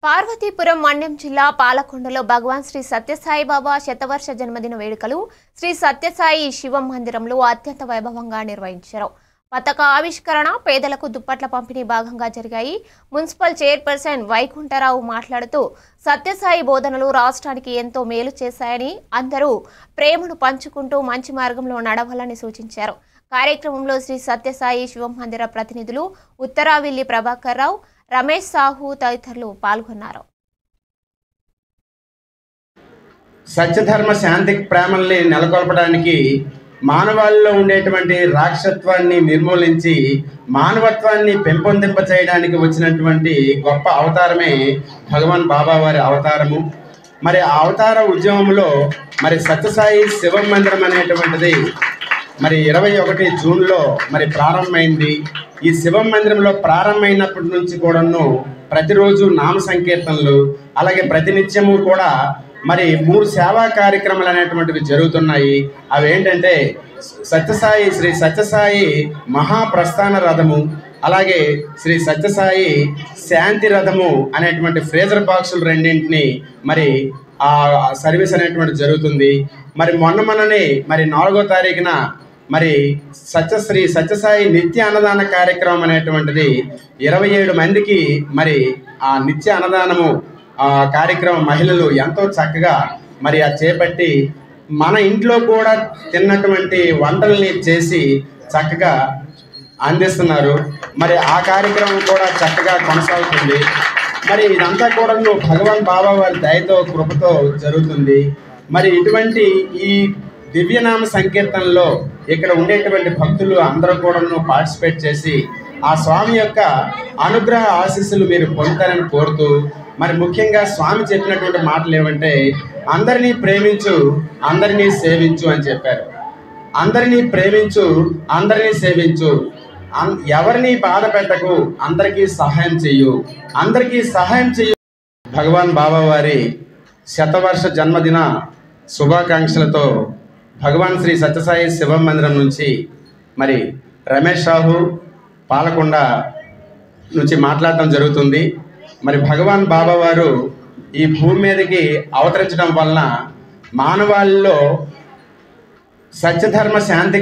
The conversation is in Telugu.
పార్వతీపురం మండ్యం జిల్లా పాలకొండలో భగవాన్ శ్రీ సత్యసాయి బాబా శతవర్ష జన్మదిన వేడుకలు శ్రీ సత్యసాయి శివ మందిరంలో అత్యంత వైభవంగా నిర్వహించారు. పతాక ఆవిష్కరణ, పేదలకు దుప్పట్ల పంపిణీ భాగంగా జరిగాయి. మున్సిపల్ చైర్పర్సన్ వైకుంఠరావు మాట్లాడుతూ సత్యసాయి బోధనలు రాష్ట్రానికి ఎంతో మేలు చేశాయని, అందరూ ప్రేమను పంచుకుంటూ మంచి మార్గంలో నడవాలని సూచించారు. కార్యక్రమంలో శ్రీ సత్యసాయి శివ మందిర ప్రతినిధులు ఉత్తరావిల్లి ప్రభాకర్ రావు, రమేష్ సాహు తదితరులు పాల్గొన్నారు. సత్యధర్మ శాంతి ప్రేమల్ని నెలకొల్పడానికి మానవాళిలో ఉండేటువంటి రాక్షసత్వాన్ని నిర్మూలించి మానవత్వాన్ని పెంపొందింప చేయడానికి వచ్చినటువంటి గొప్ప అవతారమే భగవాన్ బాబా వారి అవతారము. మరి ఆ అవతార ఉద్యమంలో మరి సత్యసాయి శివ మందిరం అనేటువంటిది మరి 21 జూన్లో మరి ప్రారంభమైంది. ఈ శివ మందిరంలో ప్రారంభమైనప్పటి నుంచి కూడాను ప్రతిరోజు నామ సంకీర్తనలు, అలాగే ప్రతినిత్యము కూడా మరి 3 సేవా కార్యక్రమాలు అనేటువంటివి జరుగుతున్నాయి. అవి ఏంటంటే శ్రీ సత్యసాయి మహాప్రస్థాన రథము, అలాగే శ్రీ సత్యసాయి శాంతి రథము అనేటువంటి ఫ్రేజర్ బాక్సులు రెండింటిని మరి ఆ సర్వీస్ అనేటువంటి జరుగుతుంది. మరి మొన్ననే మరి 4వ తారీఖున మరి శ్రీ సత్యసాయి నిత్య అన్నదాన కార్యక్రమం అనేటువంటిది 27 మందికి మరి ఆ నిత్య అన్నదానము కార్యక్రమం మహిళలు ఎంతో చక్కగా మరి అది చేపట్టి మన ఇంట్లో కూడా తిన్నటువంటి వంటల్ని చేసి చక్కగా అందిస్తున్నారు. మరి ఆ కార్యక్రమం కూడా చక్కగా కొనసాగుతుంది. మరి ఇదంతా కూడా భగవాన్ బాబా వారి దయతో కృపతో జరుగుతుంది. మరి ఇటువంటి ఈ దివ్యనామ సంకీర్తనలో ఇక్కడ ఉండేటువంటి భక్తులు అందరూ కూడా పార్టిసిపేట్ చేసి ఆ స్వామి యొక్క అనుగ్రహ ఆశీస్సులు మీరు పొందుతారని కోరుతూ, మరి ముఖ్యంగా స్వామి చెప్పినటువంటి మాటలు ఏమంటే, అందరినీ ప్రేమించు, అందరినీ సేవించు అని చెప్పారు. అందరినీ ప్రేమించు, అందరినీ సేవించు, ఎవరిని బాధ పెట్టకు, అందరికీ సహాయం చెయ్యు, అందరికీ సహాయం చెయ్యు. భగవాన్ బాబా వారి శతవర్ష జన్మదిన శుభాకాంక్షలతో భగవాన్ శ్రీ సత్యసాయి శివ మందిరం నుంచి మరి రమేష్ సాహు పాలకొండ నుంచి మాట్లాడటం జరుగుతుంది. మరి భగవాన్ బాబా వారు ఈ భూమి మీదకి అవతరించడం వలన మానవాళిలో సత్యధర్మ శాంతి